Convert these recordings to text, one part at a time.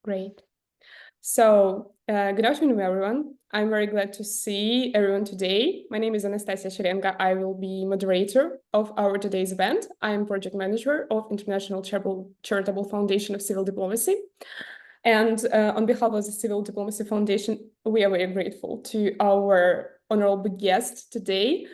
Great. So, good afternoon, everyone. I'm very glad to see everyone today. My name is Anastasia Sherenga. I will be moderator of our today's event. I am project manager of International Charitable Foundation of Civil Diplomacy. And on behalf of the Civil Diplomacy Foundation, we are very grateful to our honorable guest today.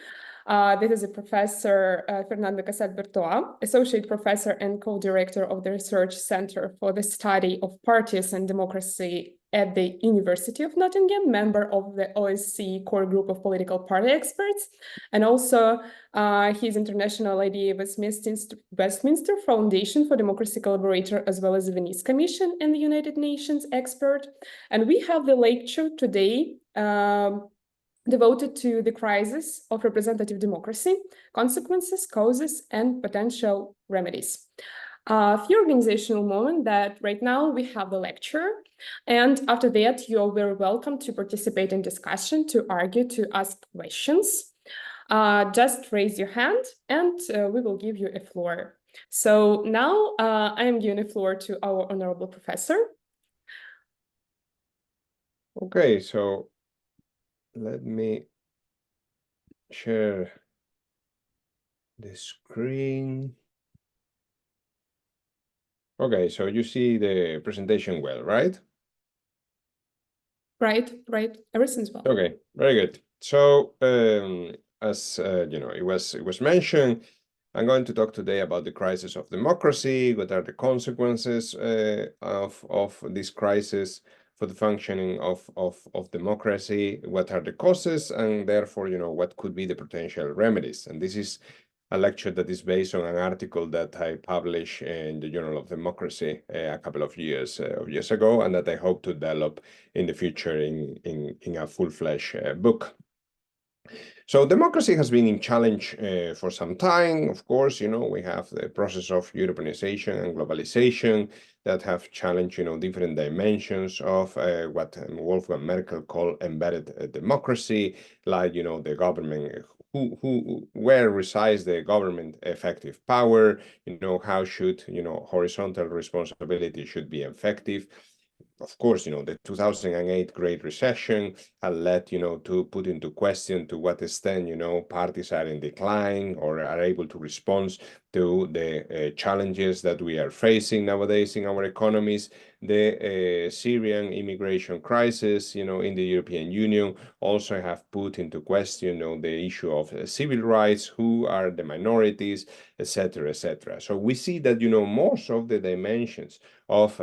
This is a Professor Fernando Casal Bertoa, Associate Professor and Co-Director of the Research Center for the Study of Parties and Democracy at the University of Nottingham, member of the OSCE core group of political party experts, and also he's International ODIHR Westminster Foundation for Democracy Collaborator, as well as the Venice Commission and the United Nations expert. And we have the lecture today devoted to the crisis of representative democracy, consequences, causes, and potential remedies. A few organizational moments that right now we have the lecture, and after that you are very welcome to participate in discussion, to argue, to ask questions. Just raise your hand and we will give you a floor. So now I am giving the floor to our honorable professor. Okay, so let me share the screen. Okay, so you see the presentation well, right? Right. Everything's well. Okay, very good. So as you know, it was mentioned, I'm going to talk today about the crisis of democracy. What are the consequences of this crisis for the functioning of democracy? What are the causes, and therefore, you know, what could be the potential remedies? And this is a lecture that is based on an article that I published in the Journal of Democracy a couple of years ago, and that I hope to develop in the future in a full-fledged book. So democracy has been in challenge for some time. Of course, you know, we have the process of Europeanization and globalization that have challenged, you know, different dimensions of what Wolfgang Merkel called embedded democracy, like, you know, the government, where resides the government effective power, you know, how should, you know, horizontal responsibility should be effective. Of course, you know, the 2008 Great Recession had led, you know, to put into question to what extent, you know, parties are in decline or are able to respond to the challenges that we are facing nowadays in our economies. The Syrian immigration crisis, you know, in the European Union also have put into question, you know, the issue of civil rights, who are the minorities, etc., etc. So we see that, you know, most of the dimensions of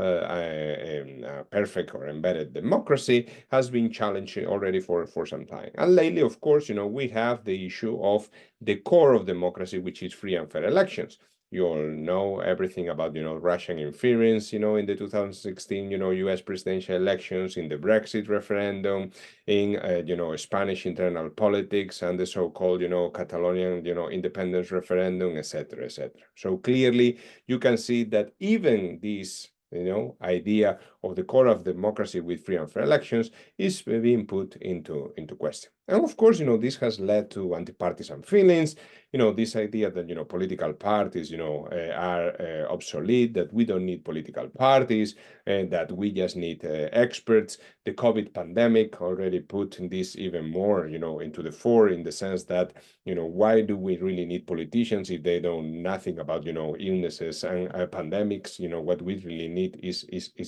perfect or embedded democracy has been challenged already for some time. And lately, of course, you know, we have the issue of the core of democracy, which is free and fair elections. You all know everything about, you know, Russian interference, you know, in the 2016, you know, US presidential elections, in the Brexit referendum, in, you know, Spanish internal politics and the so-called, you know, Catalonian, you know, independence referendum, etc., etc. So clearly, you can see that even these, you know, idea of the core of democracy with free and fair elections is being put into question. And of course, you know, this has led to anti-partisan feelings, you know, this idea that, you know, political parties, you know, are obsolete, that we don't need political parties, and that we just need experts. The COVID pandemic already put this even more, you know, into the fore, in the sense that, you know, why do we really need politicians if they know nothing about, you know, illnesses and pandemics? You know, what we really need is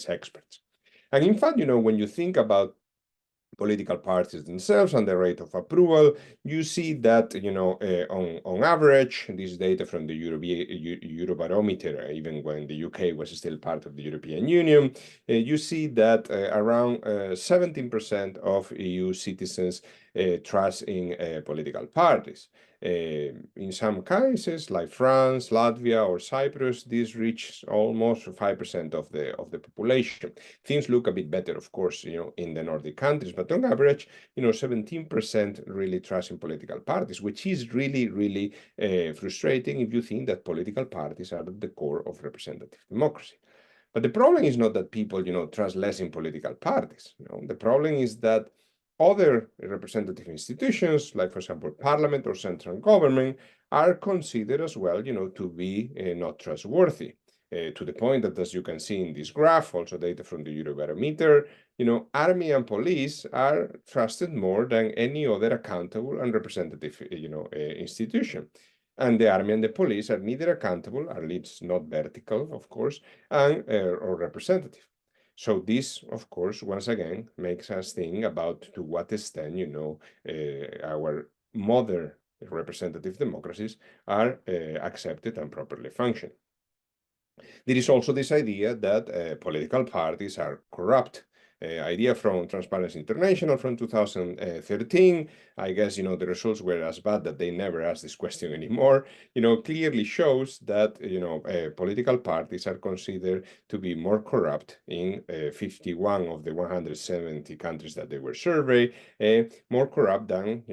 experts. And in fact, you know, when you think about political parties themselves and the rate of approval, you see that, you know, on average, this data from the Eurobarometer, even when the UK was still part of the European Union, you see that around 17% of EU citizens trust in political parties. In some cases, like France, Latvia, or Cyprus, this reaches almost 5% of the population. Things look a bit better, of course, you know, in the Nordic countries, but on average, you know, 17% really trust in political parties, which is really, really frustrating if you think that political parties are at the core of representative democracy. But the problem is not that people, you know, trust less in political parties. You know, the problem is that other representative institutions, like, for example, parliament or central government, are considered as well, you know, to be not trustworthy. to the point that, as you can see in this graph, also data from the Eurobarometer, army and police are trusted more than any other accountable and representative, institution. And the army and the police are neither accountable, at least not vertical, of course, and or representative. So this, of course, once again, makes us think about to what extent, our modern representative democracies are accepted and properly functioning. There is also this idea that political parties are corrupt. Idea from Transparency International from 2013. I guess, the results were as bad that they never asked this question anymore. Clearly shows that, political parties are considered to be more corrupt in 51 of the 170 countries that they were surveyed, more corrupt than,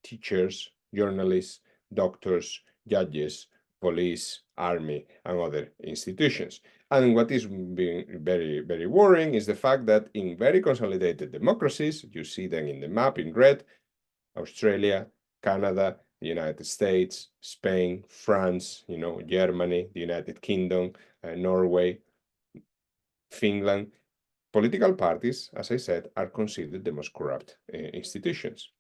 teachers, journalists, doctors, judges, police, army, and other institutions. And what is being very, very worrying is the fact that in very consolidated democracies, you see them in the map in red, Australia, Canada, the United States, Spain, France, Germany, the United Kingdom, Norway, Finland, political parties, as I said, are considered the most corrupt institutions.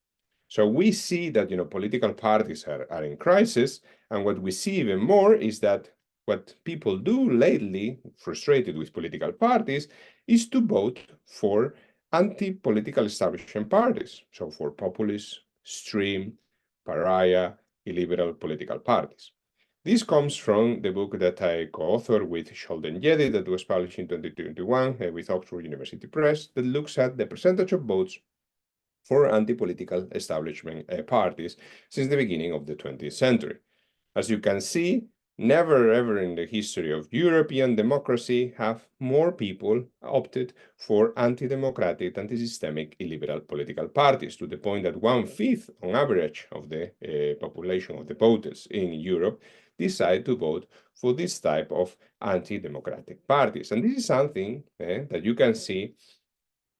So we see that, political parties are in crisis. And what we see even more is that what people do lately, frustrated with political parties, is to vote for anti-political establishment parties. So for populist, extreme, pariah, illiberal political parties. This comes from the book that I co-authored with Sheldon Jedi that was published in 2021 with Oxford University Press that looks at the percentage of votes for anti-political establishment parties since the beginning of the 20th century. As you can see, never ever in the history of European democracy have more people opted for anti-democratic, anti-systemic, illiberal political parties, to the point that 1/5 on average of the population of the voters in Europe decide to vote for this type of anti-democratic parties. And this is something that you can see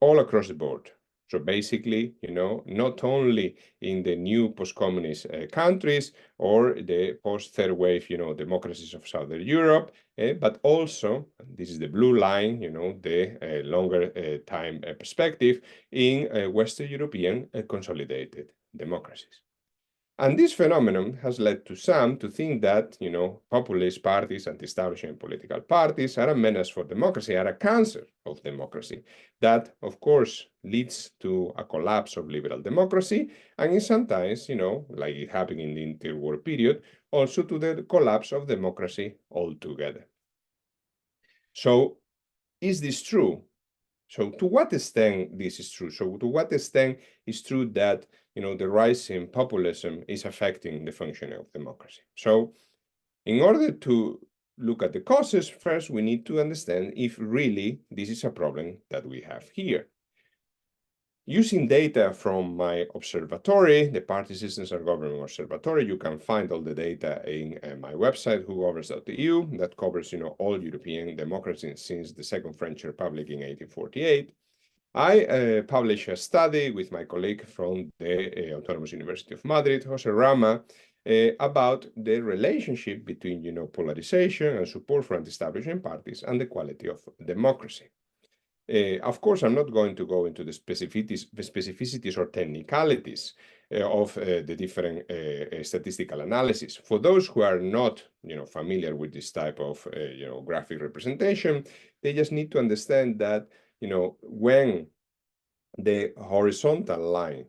all across the board. So basically, not only in the new post-communist countries or the post-third wave, democracies of Southern Europe, but also, this is the blue line, the longer time perspective in Western European consolidated democracies. And this phenomenon has led to some to think that, populist parties, anti-establishment political parties are a menace for democracy, are a cancer of democracy. That, of course, leads to a collapse of liberal democracy, and sometimes, like it happened in the interwar period, also to the collapse of democracy altogether. So, is this true? So to what extent this is true? So to what extent is true that, the rise in populism is affecting the functioning of democracy? So in order to look at the causes, first, we need to understand if really this is a problem that we have here. Using data from my observatory, the Party Systems and Government Observatory, you can find all the data in my website, whogovers.eu, that covers, all European democracies since the Second French Republic in 1848. I published a study with my colleague from the Autonomous University of Madrid, Jose Rama, about the relationship between, polarization and support for anti-establishment parties and the quality of democracy. Of course, I'm not going to go into the specificities or technicalities of the different statistical analysis. For those who are not, familiar with this type of, graphic representation, they just need to understand that, when the horizontal line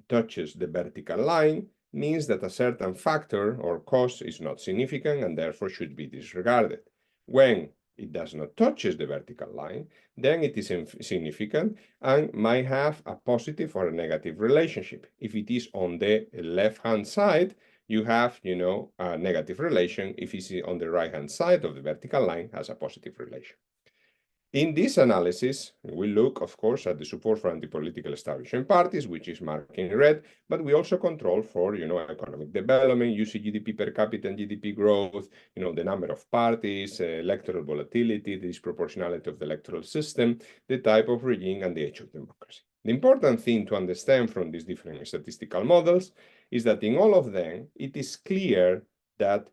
touches the vertical line, means that a certain factor or cause is not significant and therefore should be disregarded. When it does not touch the vertical line, then it is significant and might have a positive or a negative relationship. If it is on the left-hand side, you have, a negative relation. If it's on the right-hand side of the vertical line, has a positive relation. In this analysis, we look, of course, at the support for anti-political establishment parties, which is marked in red, but we also control for, economic development, UC GDP per capita and GDP growth, the number of parties, electoral volatility, the disproportionality of the electoral system, the type of regime, and the age of democracy. The important thing to understand from these different statistical models is that in all of them, it is clear that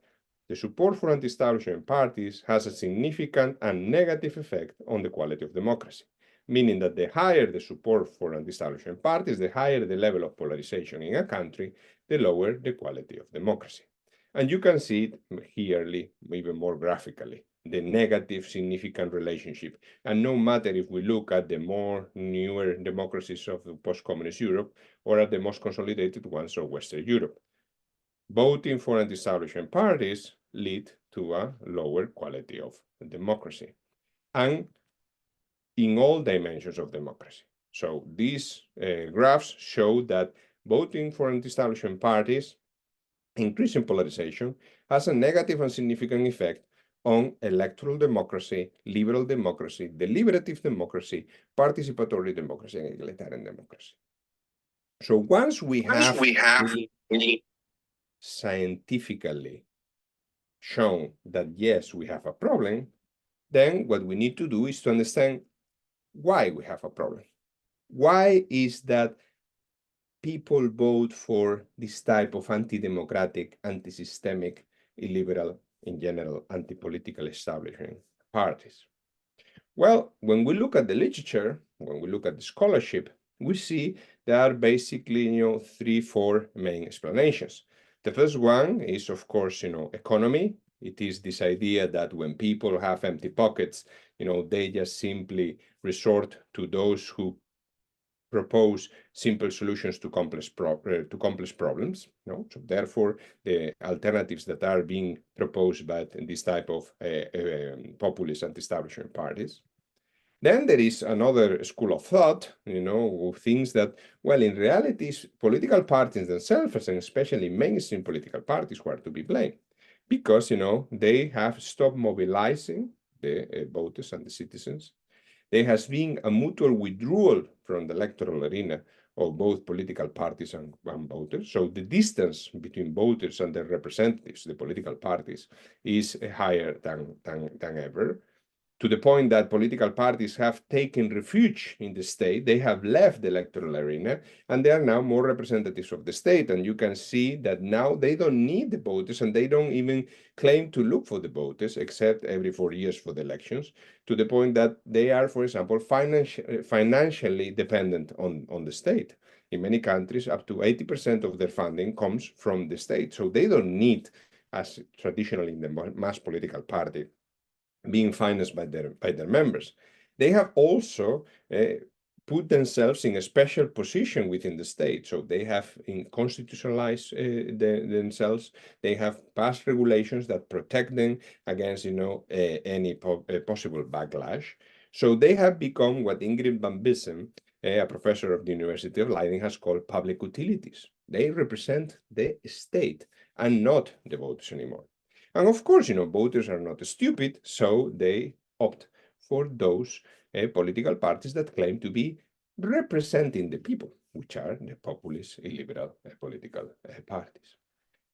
the support for anti-establishment parties has a significant and negative effect on the quality of democracy, meaning that the higher the support for anti-establishment parties, the higher the level of polarization in a country, the lower the quality of democracy. And you can see it here even more graphically, the negative significant relationship. And no matter if we look at the more newer democracies of the post-communist Europe or at the most consolidated ones of Western Europe, voting for anti-establishment parties lead to a lower quality of democracy, and in all dimensions of democracy. So these graphs show that voting for anti-establishment parties, increasing polarization, has a negative and significant effect on electoral democracy, liberal democracy, deliberative democracy, participatory democracy, and egalitarian democracy. So once we have scientifically shown that yes, we have a problem, then what we need to do is to understand why we have a problem. Why is that people vote for this type of anti-democratic, anti-systemic, illiberal, in general, anti-political establishment parties? Well, when we look at the literature, when we look at the scholarship, we see there are basically, 3-4 main explanations. The first one is, of course, economy. It is this idea that when people have empty pockets, they just simply resort to those who propose simple solutions to complex problems. So therefore, the alternatives that are being proposed by this type of populist anti-establishment parties. Then there is another school of thought, who thinks that, well, in reality, political parties themselves, and especially mainstream political parties, who are to be blamed, because, they have stopped mobilizing the voters and the citizens. There has been a mutual withdrawal from the electoral arena of both political parties and voters. So the distance between voters and their representatives, the political parties, is higher than ever, to the point that political parties have taken refuge in the state. They have left the electoral arena, and they are now more representatives of the state. And you can see that now they don't need the voters, and they don't even claim to look for the voters, except every 4 years for the elections, to the point that they are, for example, financially dependent on the state. In many countries, up to 80% of their funding comes from the state. So they don't need, as traditionally in the mass political party, being financed by their members. They have also put themselves in a special position within the state. So they have constitutionalized themselves. They have passed regulations that protect them against, any possible backlash. So they have become what Ingrid van Bissen, a professor of the University of Leiden, has called public utilities. They represent the state and not the voters anymore. And of course, voters are not stupid, so they opt for those political parties that claim to be representing the people, which are the populist, illiberal political parties.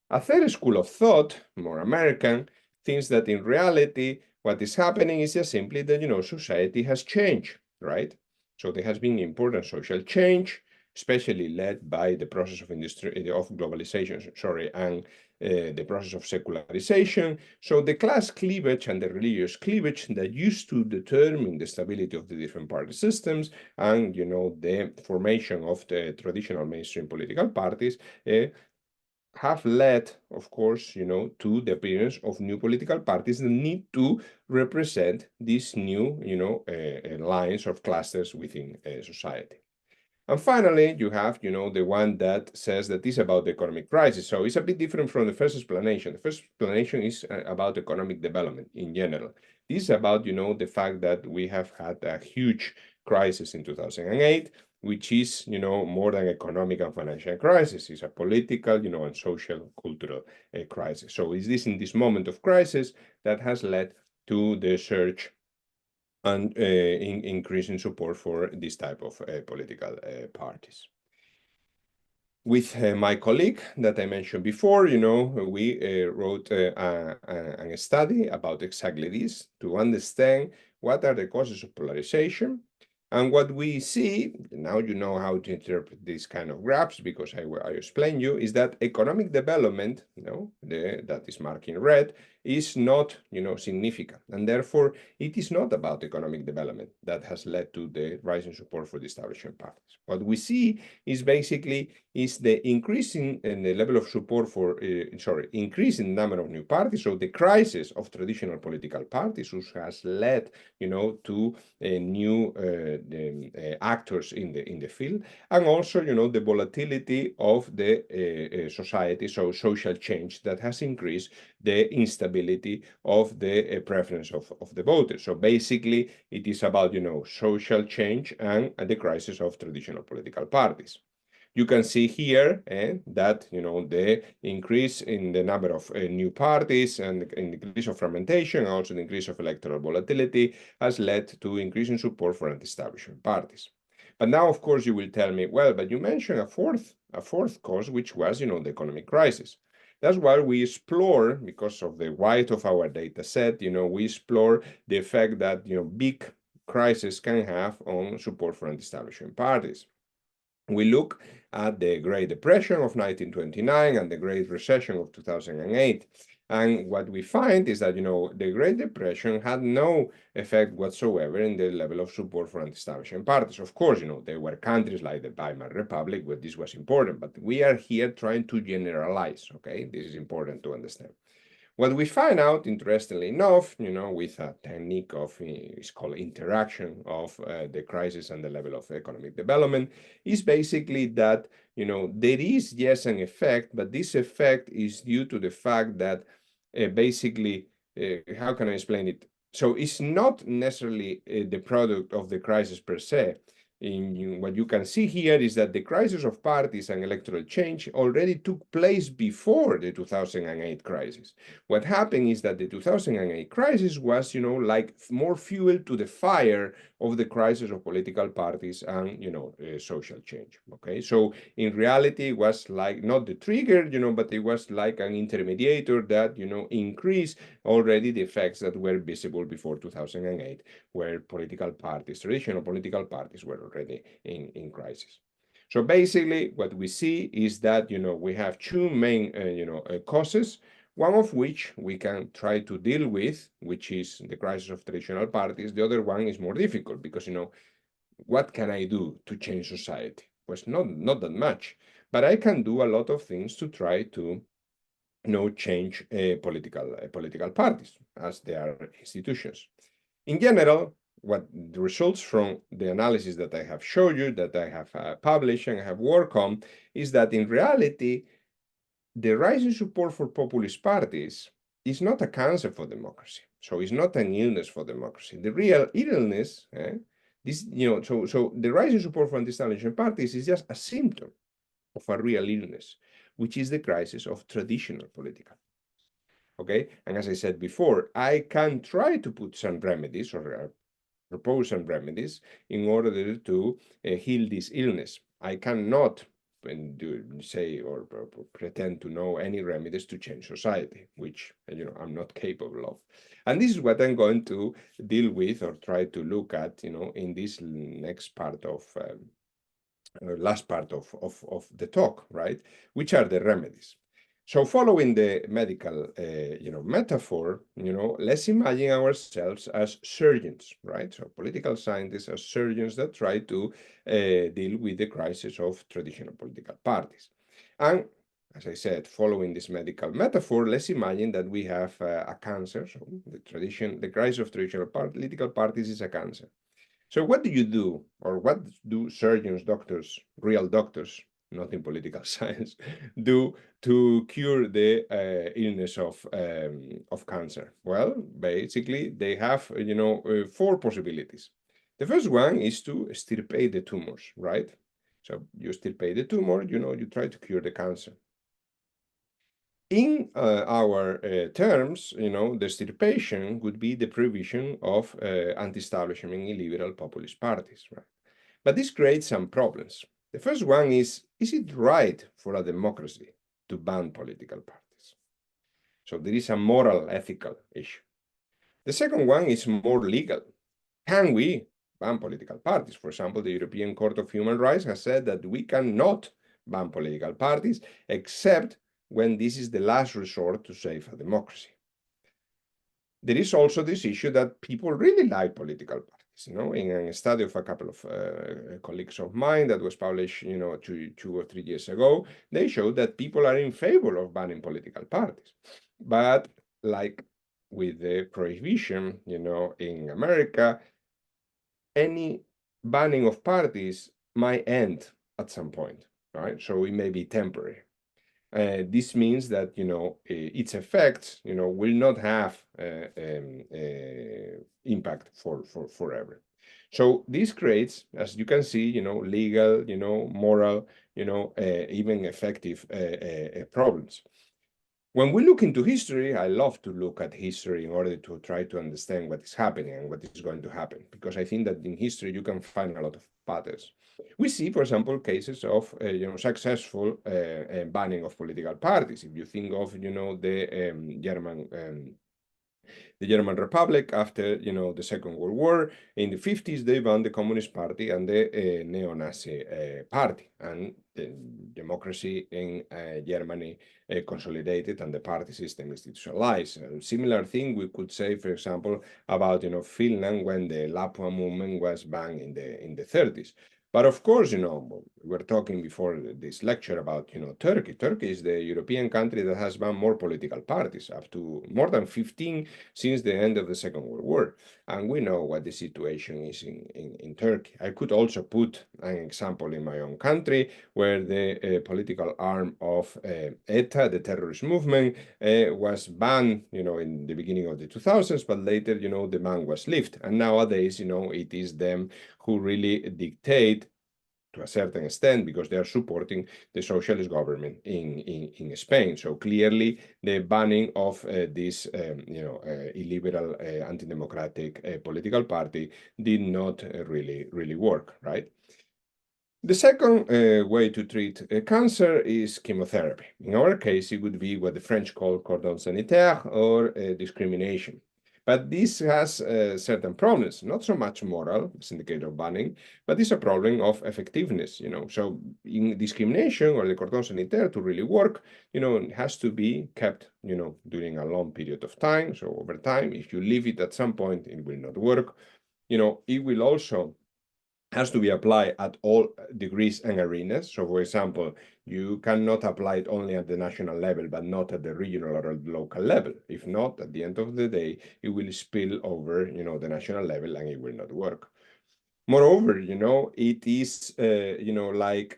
A third school of thought, more American, thinks that in reality, what is happening is just simply that, society has changed, right? So there has been important social change, especially led by the process of globalization, and the process of secularization. So the class cleavage and the religious cleavage that used to determine the stability of the different party systems and, the formation of the traditional mainstream political parties have led, of course, to the appearance of new political parties that need to represent these new, lines of clusters within society. And finally, you have, the one that says that it's about the economic crisis. So it's a bit different from the first explanation. The first explanation is about economic development in general. This is about, the fact that we have had a huge crisis in 2008, which is, more than economic and financial crisis. It's a political, and social, cultural crisis. So is this in this moment of crisis that has led to the surge and increasing support for this type of political parties. With my colleague that I mentioned before, we wrote a study about exactly this to understand what are the causes of polarization, And what we see, now you know how to interpret these kind of graphs because I explained you, is that economic development, that is marked in red, is not, significant. And therefore, it is not about economic development that has led to the rising support for the establishment parties. What we see is basically the increase in the level of support for, increase in the number of new parties. So the crisis of traditional political parties, which has led, to new actors in the field, and also, the volatility of the society, so social change that has increased the instability of the preference of the voters. So basically, it is about, social change and the crisis of traditional political parties. You can see here that the increase in the number of new parties and the increase of fragmentation, and also the increase of electoral volatility, has led to increasing support for anti-establishment parties. But now, of course, you will tell me, well, but you mentioned a fourth cause, which was the economic crisis. That's why we explore, because of the weight of our data set, we explore the effect that big crisis can have on support for anti-establishment parties. We look at the Great Depression of 1929 and the Great Recession of 2008. And what we find is that, the Great Depression had no effect whatsoever in the level of support for anti-establishment parties. Of course, there were countries like the Weimar Republic where this was important, but we are here trying to generalize, okay? This is important to understand. What we find out, interestingly enough, with a technique of, it's called interaction of the crisis and the level of economic development, is basically that, there is, yes, an effect, but this effect is due to the fact that basically, how can I explain it? So it's not necessarily the product of the crisis per se. What you can see here is that the crisis of parties and electoral change already took place before the 2008 crisis. What happened is that the 2008 crisis was, like more fuel to the fire of the crisis of political parties and, social change, okay? So in reality, it was like not the trigger, but it was like an intermediator that, increased already the effects that were visible before 2008, where political parties, traditional political parties were already in crisis. So basically, what we see is that, we have two main, causes, one of which we can try to deal with, which is the crisis of traditional parties. The other one is more difficult because, what can I do to change society? Well, not that much, but I can do a lot of things to try to change political parties as they are institutions. In general, what the results from the analysis that I have shown you, that I have published and have worked on, is that in reality, the rising support for populist parties is not a cancer for democracy. So it's not an illness for democracy. The real illness, so the rising support for anti-establishment parties is just a symptom of a real illness, which is the crisis of traditional political. Okay, and as I said before, I can try to put some remedies or propose some remedies in order to heal this illness. I cannot say or pretend to know any remedies to change society, which I'm not capable of. And this is what I'm going to deal with or try to look at, in this next part of last part of the talk, right? Which are the remedies. So following the medical, metaphor, let's imagine ourselves as surgeons, right? So political scientists as surgeons that try to deal with the crisis of traditional political parties. And as I said, following this medical metaphor, let's imagine that we have a cancer. So the crisis of traditional political parties is a cancer. So what do you do, or what do surgeons, doctors, real doctors, not in political science, do to cure the illness of cancer? Well, basically, they have, four possibilities. The first one is to extirpate the tumors, right? So you extirpate the tumor, you try to cure the cancer. In our terms, the extirpation would be the provision of anti-establishment and illiberal populist parties, right? But this creates some problems. The first one is it right for a democracy to ban political parties? So there is a moral, ethical issue. The second one is more legal. Can we ban political parties. For example, the European Court of Human Rights has said that we cannot ban political parties except when this is the last resort to save a democracy. There is also this issue that people really like political parties. In a study of a couple of colleagues of mine that was published, two or 3 years ago, they showed that people are in favor of banning political parties. But like with the prohibition, in America, any banning of parties might end at some point, right? So it may be temporary. This means that its effects will not have impact for forever. So this creates, as you can see, legal, moral, even effective problems. When we look into history, I love to look at history in order to try to understand what is happening and what is going to happen, because I think that in history you can find a lot of patterns. We see, for example, cases of successful banning of political parties. If you think of the German Republic after the Second World War. In the 50s, they banned the Communist Party and the neo-Nazi party, and the democracy in Germany consolidated and the party system institutionalized. A similar thing we could say, for example, about Finland when the Lapua movement was banned in the 30s. But of course, we were talking before this lecture about, Turkey. Turkey is the European country that has banned more political parties, up to more than 15 since the end of the Second World War. And we know what the situation is in Turkey. I could also put an example in my own country where the political arm of ETA, the terrorist movement, was banned, in the beginning of the 2000s, but later, the ban was lifted. And nowadays, it is them who really dictate to a certain extent because they are supporting the socialist government in Spain. So clearly the banning of this illiberal anti-democratic political party did not really work, right? The second way to treat cancer is chemotherapy. In our case, it would be what the French call cordon sanitaire or discrimination. But this has certain problems, not so much moral, as in the case of banning, but it's a problem of effectiveness, So in discrimination or the cordon sanitaire to really work, it has to be kept, during a long period of time. So over time, if you leave it at some point, it will not work. It will also has to be applied at all degrees and arenas. So, for example, you cannot apply it only at the national level, but not at the regional or local level. If not, at the end of the day, it will spill over, the national level and it will not work. Moreover, it is, like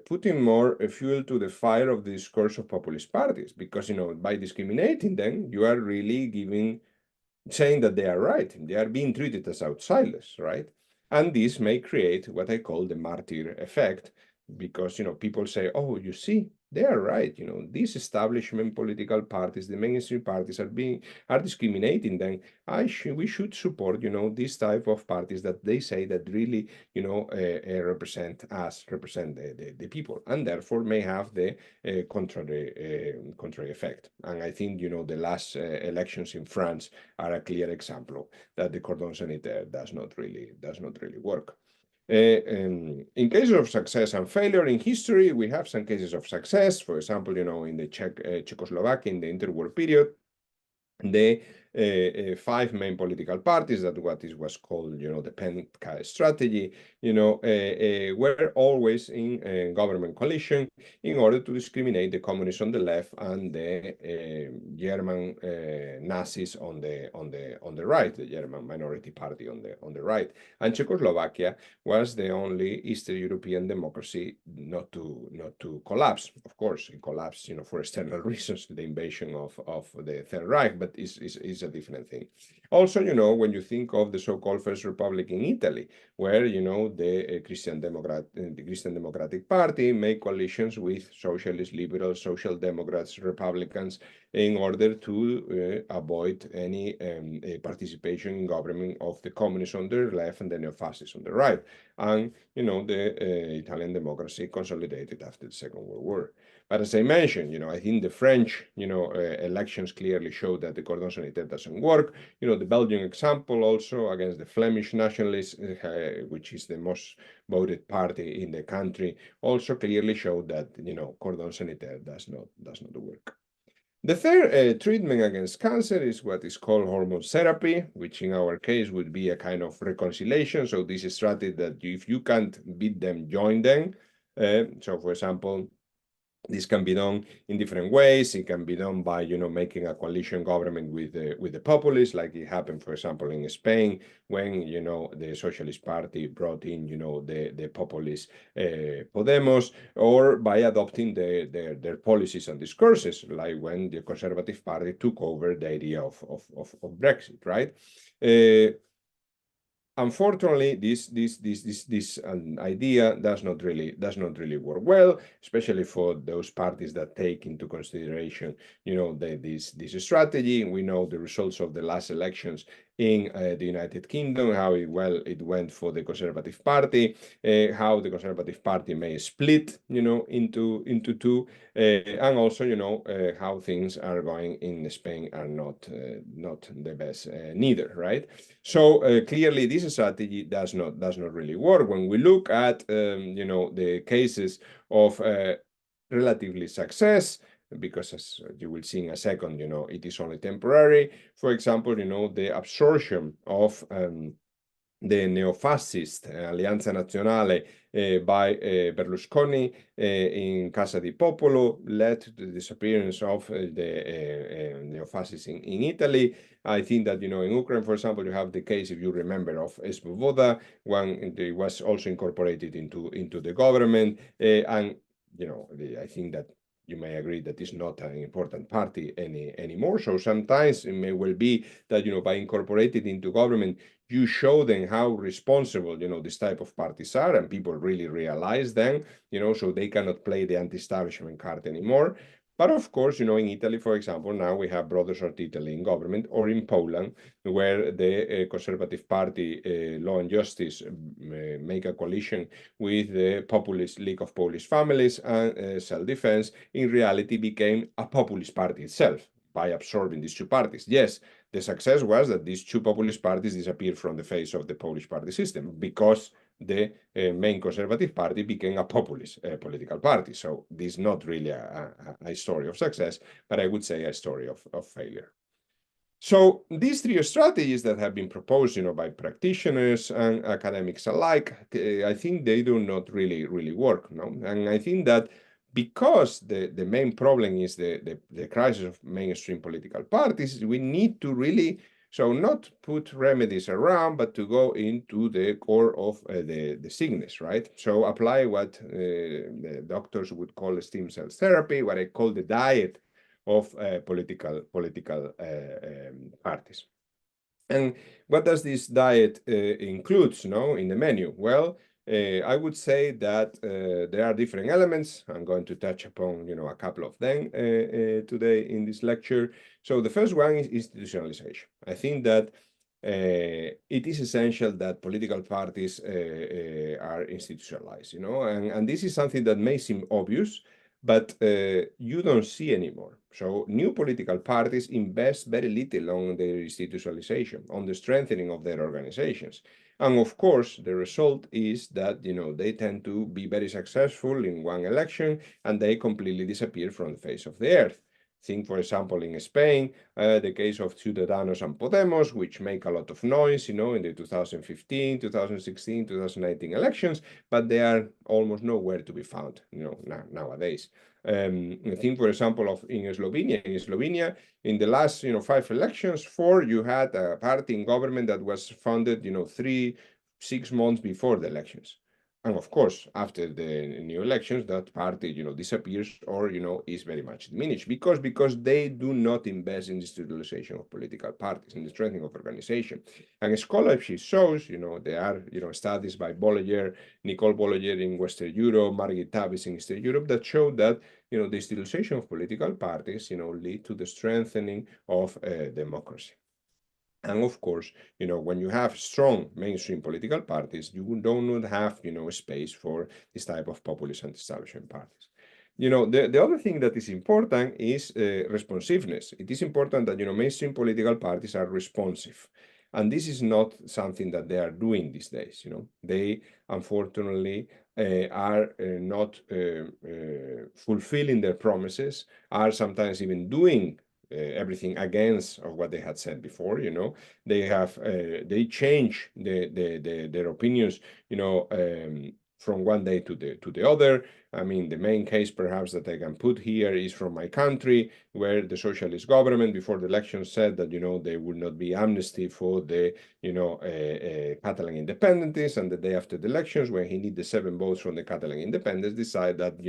putting more fuel to the fire of the discourse of populist parties, because, by discriminating them, you are really saying that they are right. They are being treated as outsiders, right? And this may create what I call the martyr effect, because people say, "Oh, you see, they are right. These establishment political parties, the mainstream parties are discriminating. Then we should support this type of parties that they say that really represent us, represent the people, and therefore may have the contrary effect." And I think the last elections in France are a clear example that the cordon sanitaire does not really work. In cases of success and failure in history, we have some cases of success. For example, in the Czechoslovakia in the interwar period, the 5 main political parties, that was called, the Penka strategy, were always in government coalition in order to discriminate the communists on the left and the German Nazis on the right, the German minority party on the right. And Czechoslovakia was the only Eastern European democracy not to collapse. Of course, it collapsed, for external reasons, the invasion of the Third Reich, but is a different thing. Also, when you think of the so-called First Republic in Italy, where the Christian Democratic Party made coalitions with socialist, liberals, social democrats, Republicans, in order to avoid any participation in government of the communists on the left and the neo-fascists on the right. And the Italian democracy consolidated after the Second World War. But as I mentioned, I think the French, elections clearly show that the cordon sanitaire doesn't work. The Belgian example also against the Flemish nationalists, which is the most voted party in the country, also clearly showed that, cordon sanitaire does not work. The third treatment against cancer is what is called hormone therapy, which in our case would be a kind of reconciliation. So this is strategy that if you can't beat them, join them. So for example, this can be done in different ways. It can be done by, making a coalition government with the populists, like it happened, for example, in Spain, when, the Socialist Party brought in, the populist Podemos, or by adopting their policies and discourses, like when the Conservative Party took over the idea of Brexit, right? Unfortunately, this idea does not really work well, especially for those parties that take into consideration, this strategy. We know the results of the last elections in the United Kingdom, how it went for the Conservative Party, how the Conservative Party may split, into two, and also, how things are going in Spain are not the best neither, right? So clearly, this strategy does not really work. When we look at the cases of relatively success, because as you will see in a second, it is only temporary. For example, the absorption of the neo-fascist Alleanza Nazionale by Berlusconi in Casa di Popolo led to the disappearance of the neo-fascists in Italy. I think that, in Ukraine, for example, you have the case, if you remember, of Svoboda, when it was also incorporated into the government. And, I think that you may agree that it's not an important party anymore. So sometimes it may well be that, by incorporating into government, you show them how responsible, this type of parties are, and people really realize then, so they cannot play the anti-establishment card anymore. But of course, in Italy, for example, now we have Brothers of Italy in government, or in Poland, where the Conservative Party, Law and Justice, make a coalition with the populist League of Polish Families and Self-Defense, in reality became a populist party itself by absorbing these two parties. Yes, the success was that these two populist parties disappeared from the face of the Polish party system because the main Conservative Party became a populist political party. So this is not really a story of success, but I would say a story of failure. So these three strategies that have been proposed, by practitioners and academics alike, I think they do not really work, no? And I think that because the main problem is the crisis of mainstream political parties, we need to really, so not put remedies around, but to go into the core of the sickness, right? So apply what the doctors would call stem cell therapy, what I call the diet of political parties. And what does this diet include, in the menu? Well, I would say that there are different elements. I'm going to touch upon, a couple of them today in this lecture. So the first one is institutionalization. I think that it is essential that political parties are institutionalized, and this is something that may seem obvious, but you don't see anymore. So new political parties invest very little on their institutionalization, on the strengthening of their organizations. And of course, the result is that, they tend to be very successful in one election and they completely disappear from the face of the earth. Think, for example, in Spain, the case of Ciudadanos and Podemos, which make a lot of noise, in the 2015, 2016, 2019 elections, but they are almost nowhere to be found, nowadays. I think, for example, in Slovenia. In Slovenia, in the last, 5 elections, 4, you had a party in government that was founded, 3-6 months before the elections. And of course, after the new elections, that party, disappears or, is very much diminished because they do not invest in the institutionalization of political parties, in the strengthening of organization. And scholarship shows, there are, studies by Bolliger, Nicole Bolliger in Western Europe, Margit Tavis in Eastern Europe that show that, the institutionalization of political parties, lead to the strengthening of democracy. And of course, when you have strong mainstream political parties, you do not have, space for this type of populist anti-establishment parties. The other thing that is important is responsiveness. It is important that, mainstream political parties are responsive. And this is not something that they are doing these days. They unfortunately are not fulfilling their promises, are sometimes even doing everything against of what they had said before. They change their opinions, from one day to the other. I mean, the main case perhaps that I can put here is from my country, where the socialist government before the election said that, there would not be amnesty for the, Catalan independentists, and the day after the elections, when he needed 7 votes from the Catalan independents, decided that,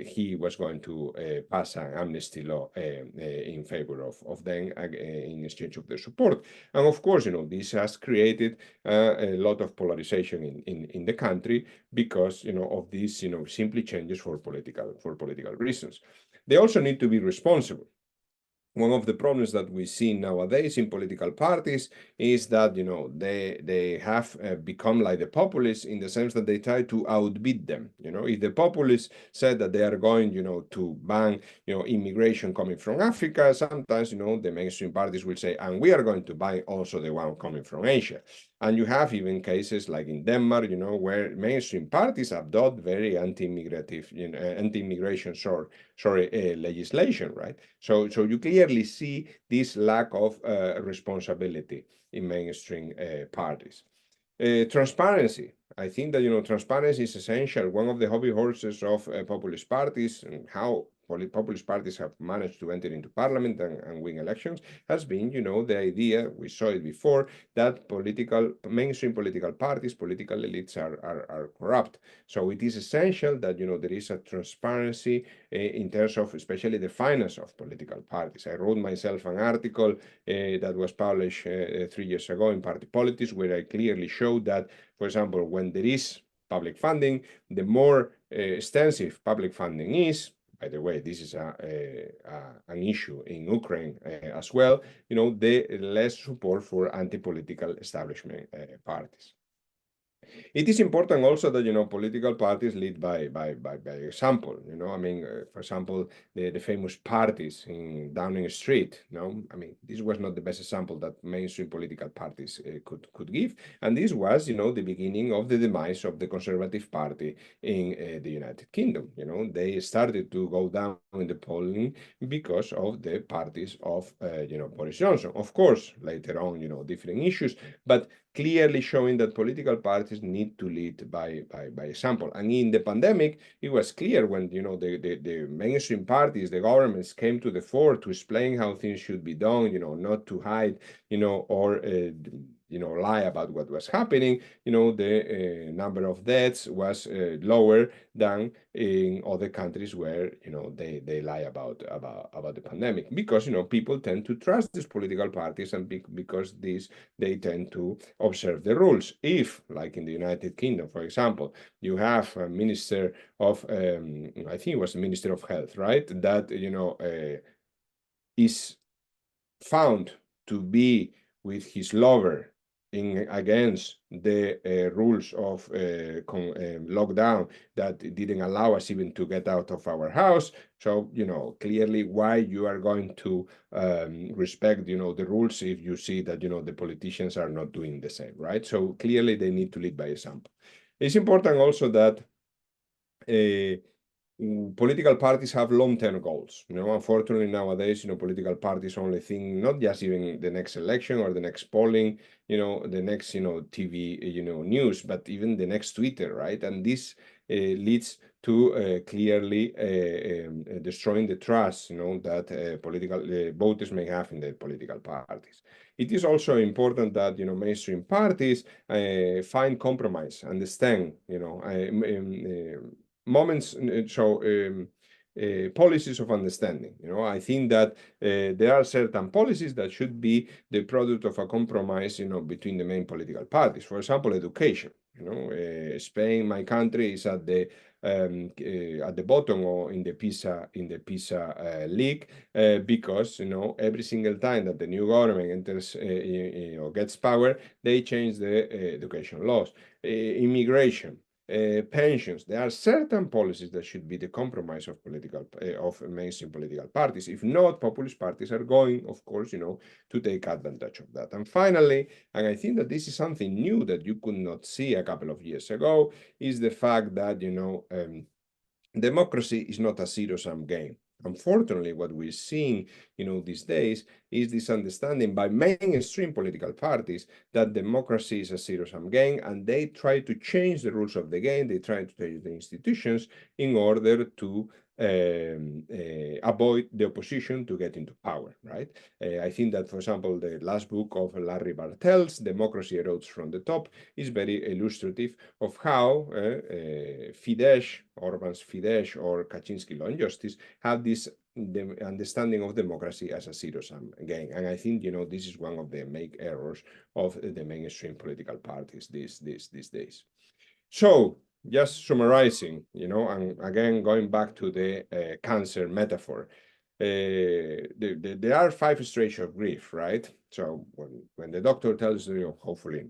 he was going to pass an amnesty law in favor of them in exchange of their support. And of course, this has created a lot of polarization in the country because, of these, simply changes for political reasons. They also need to be responsible. One of the problems that we see nowadays in political parties is that, they have become like the populists, in the sense that they try to outbid them. If the populists said that they are going, to ban, immigration coming from Africa, sometimes, the mainstream parties will say, and we are going to ban also the one coming from Asia. And you have even cases like in Denmark, where mainstream parties adopt very anti-immigration legislation, right? So you clearly see this lack of responsibility in mainstream parties. Transparency. I think that, transparency is essential. One of the hobby horses of populist parties, and how populist parties have managed to enter into parliament and win elections, has been, the idea, we saw it before, that mainstream political parties, political elites are corrupt. So it is essential that, there is a transparency in terms of especially the finance of political parties. I wrote myself an article that was published 3 years ago in Party Politics, where I clearly showed that, for example, when there is public funding, the more extensive public funding is. By the way, this is an issue in Ukraine as well. The less support for anti-political establishment parties. It is important also that, political parties lead by example. I mean, for example, the famous parties in Downing Street. I mean, this was not the best example that mainstream political parties could give, and this was, the beginning of the demise of the Conservative Party in the United Kingdom. They started to go down in the polling because of the parties of Boris Johnson. Of course, later on, different issues, but clearly showing that political parties need to lead by example. And in the pandemic, it was clear when, the mainstream parties, the governments came to the fore to explain how things should be done, not to hide, or lie about what was happening. The number of deaths was lower than in other countries where, they lie about the pandemic, because, people tend to trust these political parties, and because they tend to observe the rules. If, like in the United Kingdom, for example, you have a minister of, I think it was the Minister of Health, right, that, is found to be with his lover against the rules of lockdown that didn't allow us even to get out of our house. So, clearly why you are going to respect, the rules if you see that, the politicians are not doing the same, right? So clearly they need to lead by example. It's important also that political parties have long-term goals. Unfortunately nowadays, political parties only think not just even the next election or the next polling, the next, TV, news, but even the next Twitter, right? And this leads to clearly destroying the trust, that political voters may have in the political parties. It is also important that, mainstream parties find compromise, understand, moments, policies of understanding. I think that there are certain policies that should be the product of a compromise, between the main political parties. For example, education. Spain, my country, is at the bottom or in the PISA league because every single time that the new government enters gets power, they change the education laws. Immigration. pensions. There are certain policies that should be the compromise of mainstream political parties. If not, populist parties are going, of course, to take advantage of that. And finally, and I think that this is something new that you could not see a couple of years ago, is the fact that, democracy is not a zero-sum game. Unfortunately, what we're seeing, these days is this understanding by mainstream political parties that democracy is a zero-sum game, and they try to change the rules of the game. They try to change the institutions in order to avoid the opposition to get into power, right? I think that, for example, the last book of Larry Bartels, Democracy Erodes from the Top, is very illustrative of how Fidesz, Orban's Fidesz, or Kaczynski Law and Justice have this understanding of democracy as a zero-sum game. And I think, this is one of the main errors of the mainstream political parties these days. So, just summarizing, and again, going back to the cancer metaphor, there are 5 stages of grief, right? So when the doctor tells you, hopefully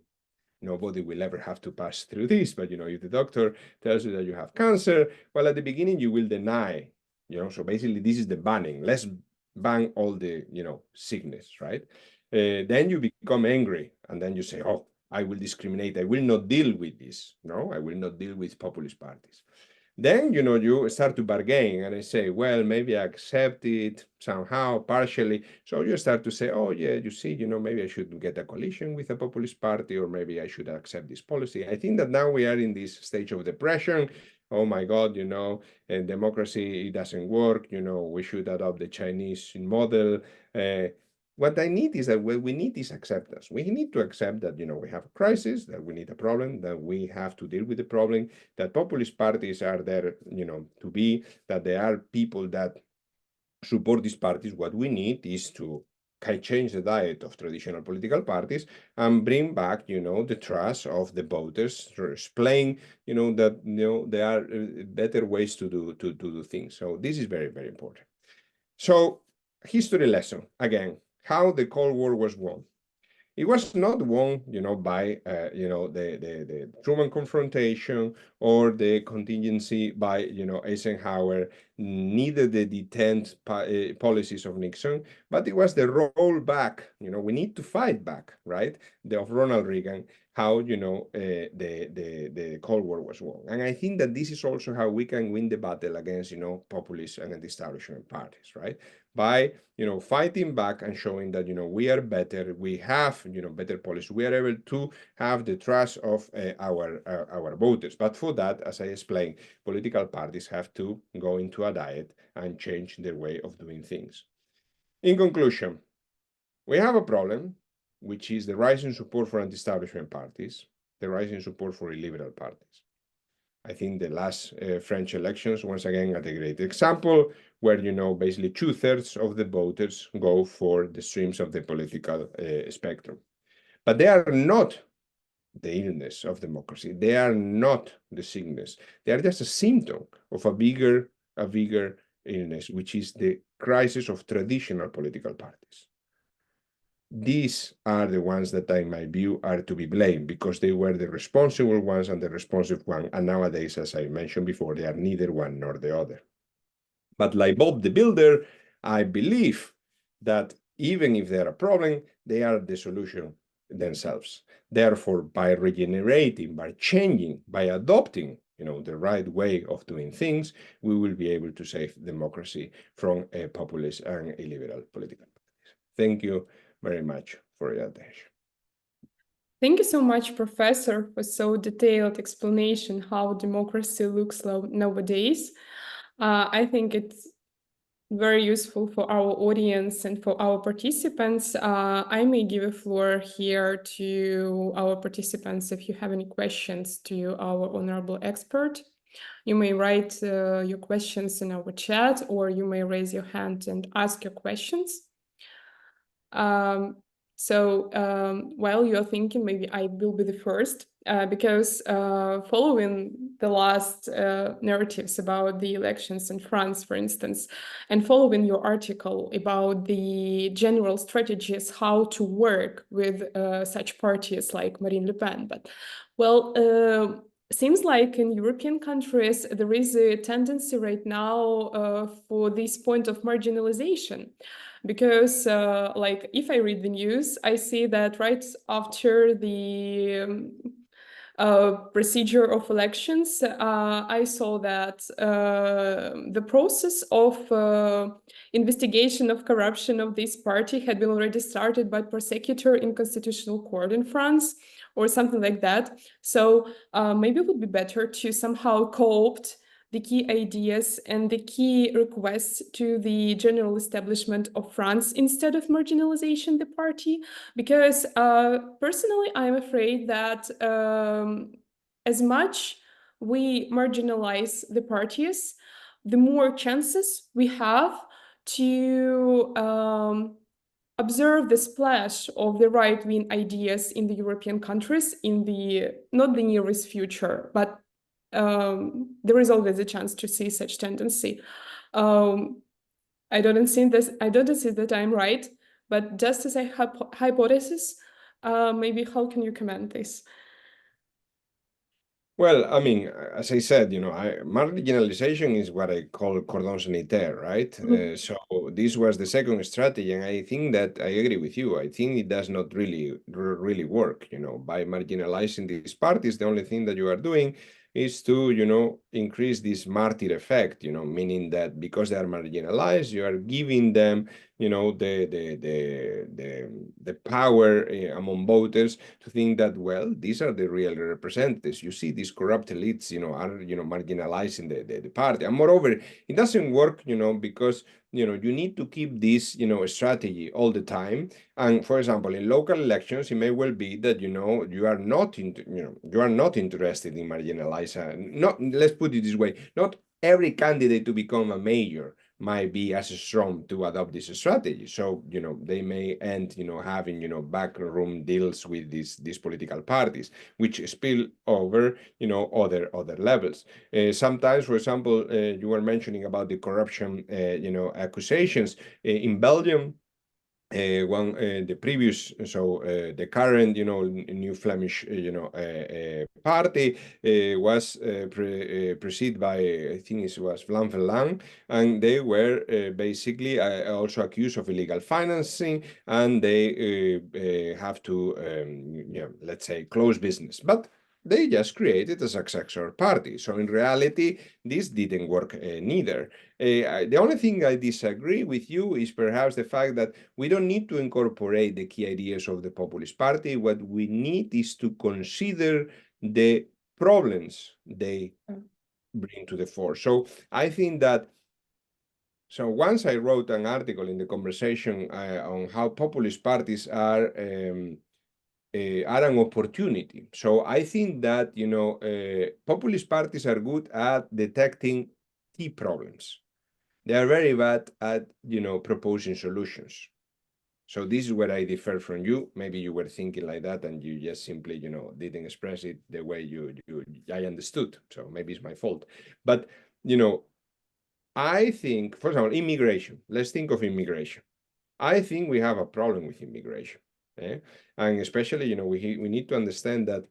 nobody will ever have to pass through this, but if the doctor tells you that you have cancer, well, at the beginning you will deny, so basically this is the banning. Let's ban all the, sickness, right? Then you become angry, and then you say, oh, I will discriminate. I will not deal with this. No, I will not deal with populist parties. Then, you start to bargain, and I say, well, maybe I accept it somehow, partially. So you start to say, oh, yeah, you see, maybe I should get a coalition with a populist party, or maybe I should accept this policy. I think that now we are in this stage of depression. Oh my God, and democracy, it doesn't work. We should adopt the Chinese model. What I need is that what we need is acceptance. We need to accept that, we have a crisis, that we need a problem, that we have to deal with the problem, that populist parties are there, to be, that there are people that support these parties. What we need is to change the diet of traditional political parties and bring back, the trust of the voters, to explain, that, there are better ways to do things. So this is very, very important. So history lesson, again, how the Cold War was won. It was not won, by, the Truman confrontation or the contingency by, Eisenhower, neither the detent policies of Nixon, but it was the rollback. We need to fight back, right? Of Ronald Reagan, how, the Cold War was won. And I think that this is also how we can win the battle against, populist and anti-establishment parties, right? By, fighting back and showing that, we are better, we have, better policy, we are able to have the trust of our voters. But for that, as I explained, political parties have to go into a diet and change their way of doing things. In conclusion, we have a problem, which is the rising support for anti-establishment parties, the rising support for illiberal parties. I think the last French elections, once again, are a great example where, basically 2/3 of the voters go for the streams of the political spectrum. But they are not the illness of democracy. They are not the sickness. They are just a symptom of a bigger illness, which is the crisis of traditional political parties. These are the ones that, in my view, are to be blamed because they were the responsible ones and the responsive one. And nowadays, as I mentioned before, they are neither one nor the other. But like Bob the Builder, I believe that even if they're a problem, they are the solution themselves. Therefore, by regenerating, by changing, by adopting, the right way of doing things, we will be able to save democracy from a populist and illiberal political parties. Thank you very much for your attention. Thank you so much, Professor, for so detailed explanation how democracy looks nowadays. I think it's very useful for our audience and for our participants. I may give a floor here to our participants if you have any questions to our honorable expert. You may write your questions in our chat, or you may raise your hand and ask your questions. While you're thinking, maybe I will be the first, because following the last narratives about the elections in France, for instance, and following your article about the general strategies how to work with such parties like Marine Le Pen. But, well, seems like in European countries, there is a tendency right now for this point of marginalization. Because like if I read the news, I see that right after the procedure of elections, I saw that the process of investigation of corruption of this party had been already started by prosecutor in Constitutional Court in France or something like that. So maybe it would be better to somehow co-opt the key ideas and the key requests to the general establishment of France instead of marginalization the party. Because personally, I'm afraid that as much we marginalize the parties, the more chances we have to observe the splash of the right-wing ideas in the European countries in the not the nearest future, but there is always a chance to see such tendency. I don't see that I'm right, but just as a hypothesis, maybe how can you comment this? Well, I mean, as I said, marginalization is what I call cordon sanitaire, right? So this was the second strategy, and I think that I agree with you. I think it does not really work. By marginalizing these parties, the only thing that you are doing is to, increase this martyr effect. Meaning that because they are marginalized, you are giving them, the power among voters to think that, well, these are the real representatives. You see, these corrupt elites, are, marginalizing the party. And moreover, it doesn't work, because, you need to keep this, strategy all the time. And for example, in local elections, it may well be that, you are not interested in marginalizing. Not, let's put it this way, not every candidate to become a mayor might be as strong to adopt this strategy. So, they may end, having, backroom deals with these political parties, which spill over, other levels. Sometimes, for example, you were mentioning about the corruption, accusations in Belgium. The previous, so the current, new Flemish, party was preceded by, I think it was Vlaam Lang, and they were basically also accused of illegal financing, and they have to, let's say, close business. But they just created a successor party. So in reality, this didn't work neither. The only thing I disagree with you is perhaps the fact that we don't need to incorporate the key ideas of the populist party. What we need is to consider the problems they bring to the fore. So I think that, so once I wrote an article in the conversation on how populist parties are an opportunity. So I think that, populist parties are good at detecting key problems. They are very bad at, proposing solutions. So this is where I differ from you. Maybe you were thinking like that and you just simply, didn't express it the way I understood. So maybe it's my fault. But, I think, for example, immigration. Let's think of immigration. I think we have a problem with immigration. And especially, we need to understand that,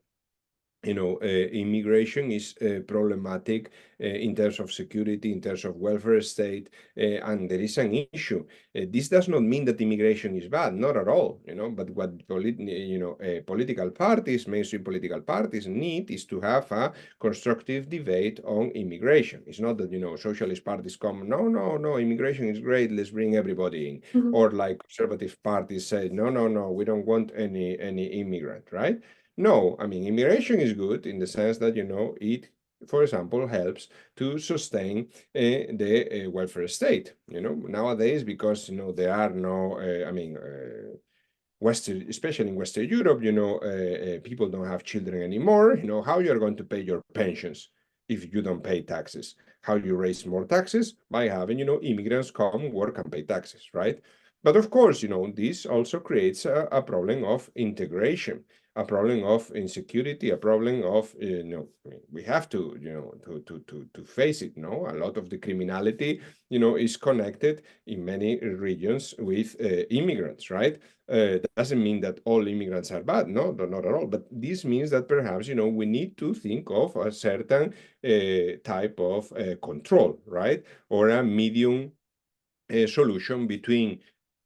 immigration is problematic in terms of security, in terms of welfare state, and there is an issue. This does not mean that immigration is bad, not at all, but what political parties, mainstream political parties need is to have a constructive debate on immigration. It's not that, socialist parties come, no, immigration is great, let's bring everybody in. Or like conservative parties say, no, we don't want any immigrant, right? No, I mean, immigration is good in the sense that, it, for example, helps to sustain the welfare state. Nowadays, because, there are no, Western, especially in Western Europe, people don't have children anymore. How you're going to pay your pensions if you don't pay taxes? How you raise more taxes? By having, immigrants come work and pay taxes, right? But of course, this also creates a problem of integration, a problem of insecurity, a problem of, we have to, to face it, no? A lot of the criminality, is connected in many regions with immigrants, right? That doesn't mean that all immigrants are bad, no, not at all. But this means that perhaps, we need to think of a certain type of control, right? Or a medium solution between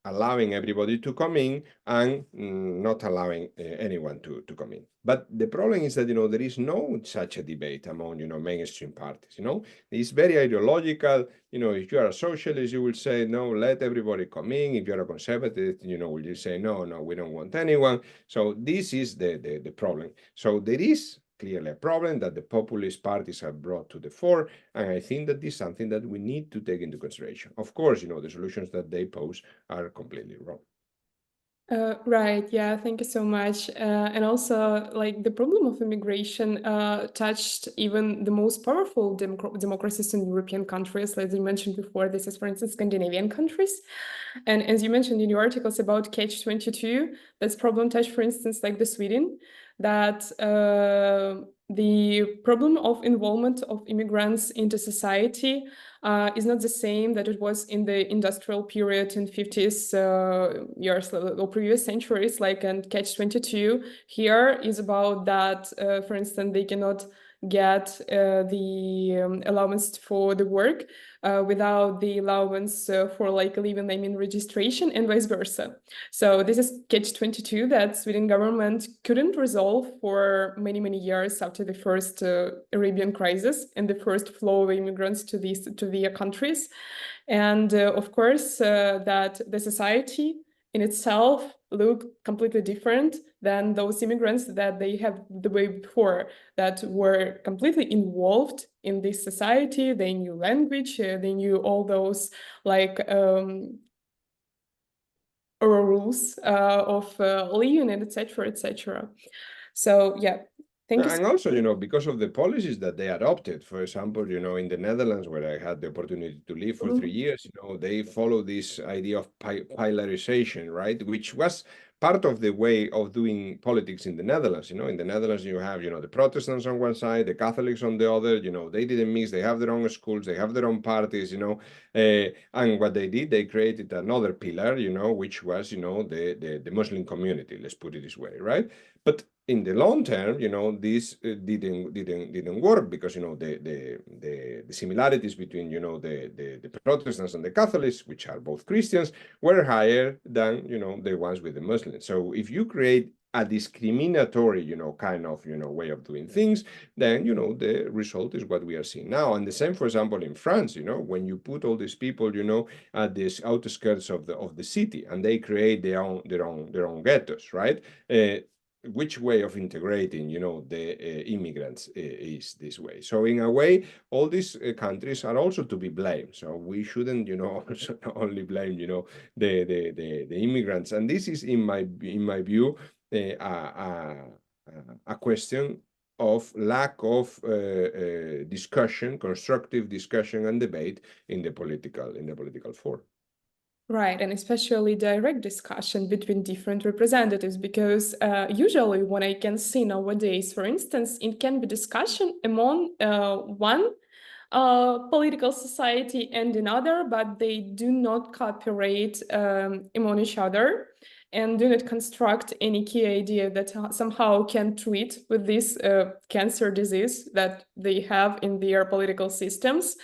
allowing everybody to come in and not allowing anyone to come in. But the problem is that, there is no such a debate among, mainstream parties, It's very ideological. If you are a socialist, you will say, no, let everybody come in. If you're a conservative, will you say, no, we don't want anyone. So this is the problem. So there is clearly a problem that the populist parties have brought to the fore, and I think that this is something that we need to take into consideration. Of course, the solutions that they pose are completely wrong. Right, yeah, thank you so much. And also, like, the problem of immigration touched even the most powerful democracies in European countries. Like you mentioned before, this is, for instance, Scandinavian countries. And as you mentioned in your articles about Catch-22, that's problem touched, for instance, like the Sweden, that the problem of involvement of immigrants into society is not the same that it was in the industrial period in 50s years or previous centuries, like in Catch-22. Here is about that, for instance, they cannot get the allowance for the work without the allowance for like leaving them in registration and vice versa. So this is Catch-22 that Sweden government couldn't resolve for many, many years after the first Arabian crisis and the first flow of immigrants to their countries. And of course, that the society in itself look completely different than those immigrants that they have the way before, that were completely involved in this society. They knew language, they knew all those like rules of living and etc., etc. So yeah, thank you. And also, because of the policies that they adopted, for example, in the Netherlands, where I had the opportunity to live for 3 years, they follow this idea of pilarization, right? Which was part of the way of doing politics in the Netherlands. In the Netherlands, you have, the Protestants on one side, the Catholics on the other. They didn't mix. They have their own schools. They have their own parties. And what they did, they created another pillar. Which was, the Muslim community. Let's put it this way, right? But in the long term, this didn't work because the similarities between the Protestants and the Catholics, which are both Christians, were higher than the ones with the Muslims. So if you create a discriminatory kind of way of doing things, then the result is what we are seeing now. And the same, for example, in France, when you put all these people at the outskirts of the city, and they create their own ghettos, right? Which way of integrating, the immigrants is this way. So in a way, all these countries are also to be blamed. So we shouldn't, also only blame, the immigrants. And this is, in my view, a question of lack of discussion, constructive discussion and debate in the political forum. Right, and especially direct discussion between different representatives, because usually what I can see nowadays, for instance, it can be discussion among one political society and another, but they do not cooperate among each other and do not construct any key idea that somehow can treat with this cancer disease that they have in their political systems,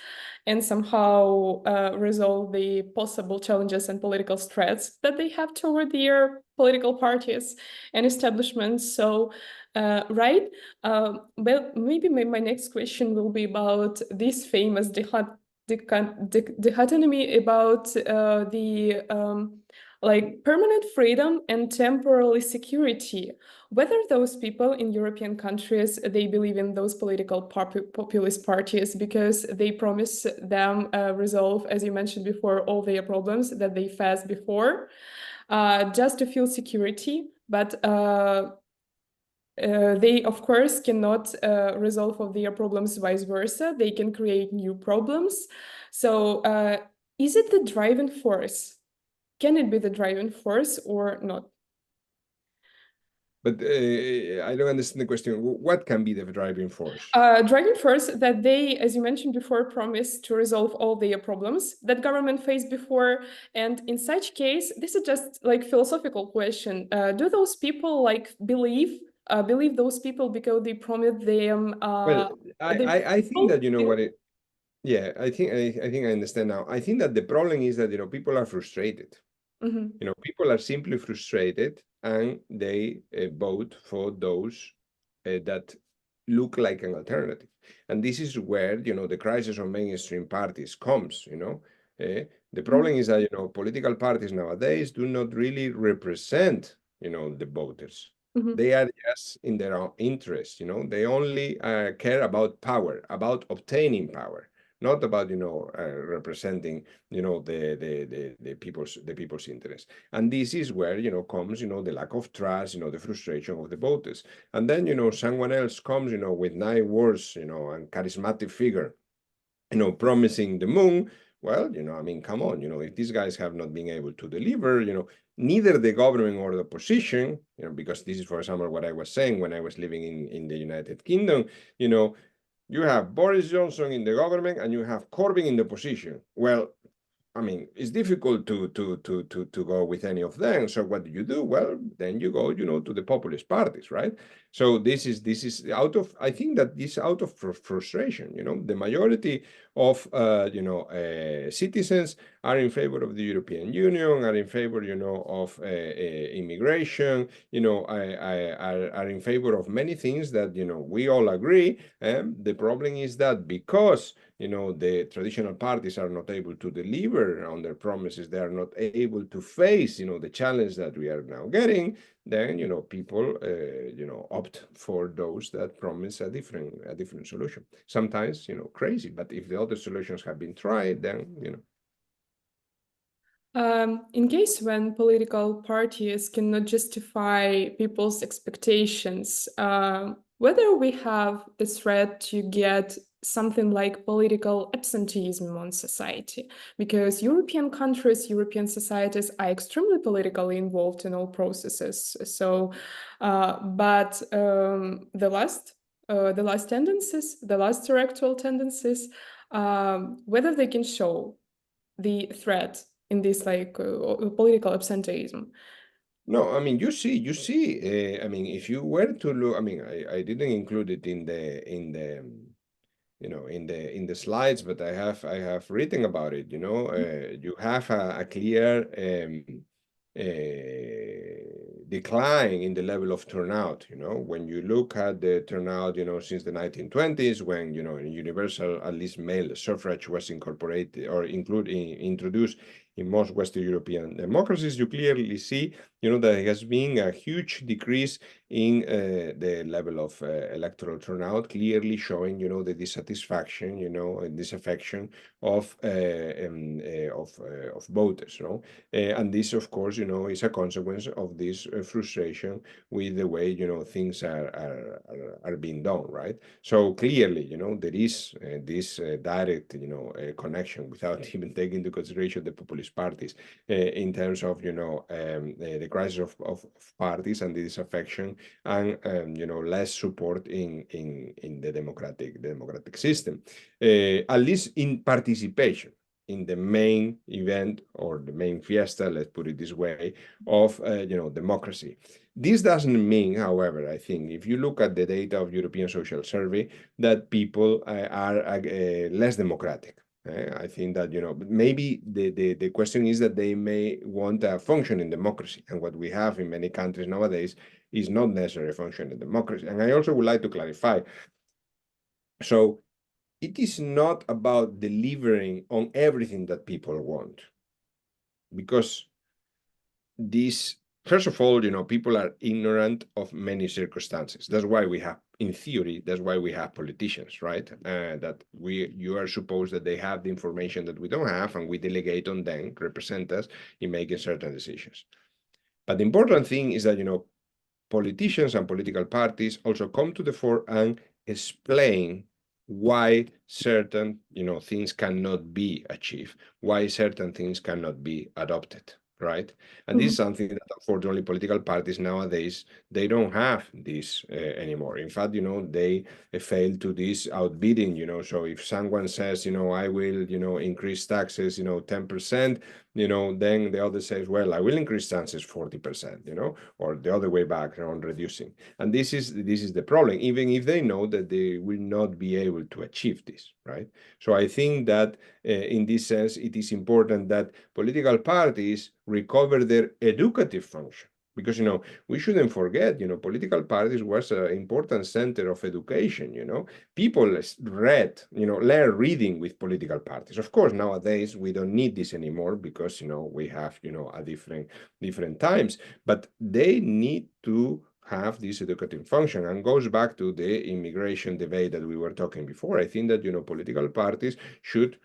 and somehow resolve the possible challenges and political threats that they have toward their political parties and establishments. So, right, well, maybe my next question will be about this famous dichotomy about the like permanent freedom and temporary security. Whether those people in European countries, they believe in those political populist parties because they promise them resolve, as you mentioned before, all their problems that they faced before, just to feel security. But they, of course, cannot resolve all their problems vice versa. They can create new problems. So is it the driving force can it be the driving force or not? But I don't understand the question. What can be the driving force? Driving force that they, as you mentioned before, promise to resolve all their problems that government faced before. And in such case, this is just like philosophical question. Do those people like believe those people because they promised them Well, the I think that, you know what it, yeah, I think I understand now. I think that the problem is that, you know, people are frustrated. Mhm. You know, people are simply frustrated and they vote for those that look like an alternative. And this is where, you know, the crisis of mainstream parties comes, you know. The Mhm. problem is that, you know, political parties nowadays do not really represent, you know, the voters. Mhm. They are just in their own interest, you know. They only care about power, about obtaining power, not about, you know, representing, you know, the people's interest. And this is where, you know, comes, you know, the lack of trust, you know, the frustration of the voters. And then, you know, someone else comes, you know, with nice words, you know, and charismatic figure, you know, promising the moon. Well, you know, I mean, come on, you know, if these guys have not been able to deliver, you know, neither the government or the opposition, you know, because this is, for example, what I was saying when I was living in the United Kingdom, you know, you have Boris Johnson in the government and you have Corbyn in the opposition. Well, I mean, it's difficult to go with any of them. So what do you do? Well, then you go, you know, to the populist parties, right? So this is out of, I think that this out of frustration. You know, the majority of citizens are in favor of the European Union, are in favor, you know, of immigration. You know, are in favor of many things that, you know, we all agree. The problem is that because, you know, the traditional parties are not able to deliver on their promises, they are not able to face, you know, the challenge that we are now getting, then, you know, people, you know, opt for those that promise a different solution. Sometimes, you know, crazy, but if the other solutions have been tried, then, you know. In case when political parties cannot justify people's expectations, whether we have the threat to get something like political absenteeism on society, because European countries, European societies are extremely politically involved in all processes. So, but the last tendencies, the last electoral tendencies, whether they can show the threat in this like political absenteeism. No, I mean, I mean, if you were to look, I mean, I didn't include it you know, in the slides, but I have written about it. You know, you have a clear decline in the level of turnout. You know, when you look at the turnout, you know, since the 1920s, when, you know, universal, at least male suffrage was incorporated or introduced in most Western European democracies, you clearly see, you know, that there has been a huge decrease in the level of electoral turnout, clearly showing, you know, the dissatisfaction, you know, and disaffection of voters, you know, and this, of course, you know, is a consequence of this frustration with the way, you know, things are being done, right? So clearly, you know, there is this direct, you know, connection without even taking into consideration the populist parties in terms of, you know, the crisis of parties and the disaffection and you know, less support in the democratic system, at least in participation in the main event or the main fiesta, let's put it this way, of you know, democracy. This doesn't mean, however, I think if you look at the data of European Social Survey, that people are less democratic. I think that, you know, maybe the question is that they may want a functioning democracy. And what we have in many countries nowadays is not necessarily a functioning democracy. And I also would like to clarify. So it is not about delivering on everything that people want. Because this, first of all, you know, people are ignorant of many circumstances. That's why we have, in theory, that's why we have politicians, right? That you are supposed that they have the information that we don't have, and we delegate on them, represent us in making certain decisions. But the important thing is that, you know, politicians and political parties also come to the fore and explain why certain, you know, things cannot be achieved, why certain things cannot be adopted. right? And this is something that unfortunately political parties nowadays, they don't have this anymore. In fact, they fail to this outbidding, so if someone says, I will, increase taxes, 10%, then the other says, well, I will increase taxes 40%, or the other way back on reducing. And this is the problem, even if they know that they will not be able to achieve this, right? So I think that in this sense, it is important that political parties recover their educative function. Because, we shouldn't forget, political parties was an important center of education, People read, learn reading with political parties. Of course, nowadays, we don't need this anymore because, we have, a different times, but they need to have this educative function, and goes back to the immigration debate that we were talking before. I think that, political parties should,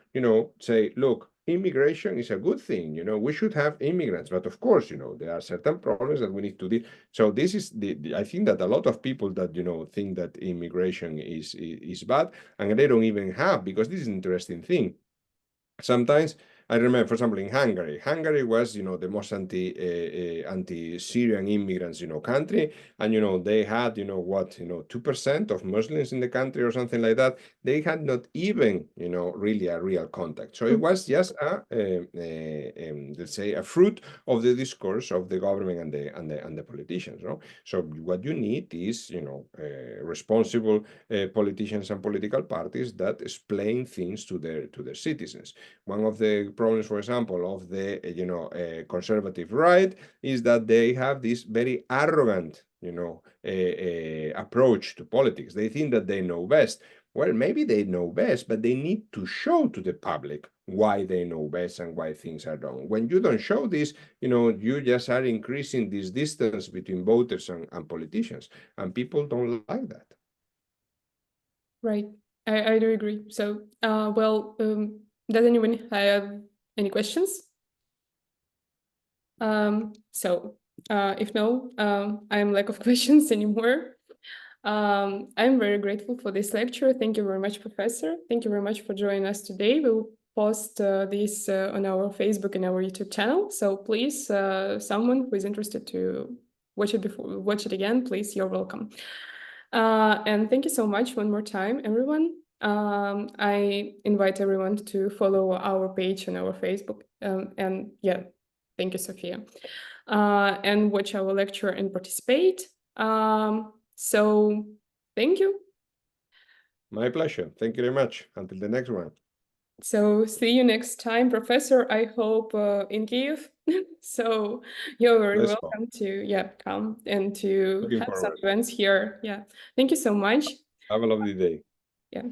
say, look, immigration is a good thing, we should have immigrants, but of course, there are certain problems that we need to deal. So this is I think that a lot of people that, think that immigration is bad, and they don't even have, because this is an interesting thing. Sometimes I remember, for example, in Hungary was, the most anti-Syrian immigrants, country. And, they had, 2% of Muslims in the country or something like that. They had not even, really a real contact. So it was just let's say, a fruit of the discourse of the government and the politicians, So what you need is, responsible politicians and political parties that explain things to their citizens. One of the problems, for example, of the conservative right is that they have this very arrogant approach to politics. They think that they know best. Well, maybe they know best, but they need to show to the public why they know best and why things are done. When you don't show this, you just are increasing this distance between voters and politicians, and people don't like that. Right. I do agree. So, well, does anyone have any questions? If no, I'm lack of questions anymore. I'm very grateful for this lecture. Thank you very much, Professor. Thank you very much for joining us today. We will post this on our Facebook and our YouTube channel. So please, someone who is interested to watch it again, please, you're welcome. And thank you so much one more time, everyone. I invite everyone to follow our page on our Facebook. And yeah, thank you, Sophia. And watch our lecture and participate. So thank you. My pleasure. Thank you very much. Until the next one. So see you next time, Professor. I hope in Kyiv. So you're very welcome to come and to have some events here. Yeah. Thank you so much. Have a lovely day. Yeah.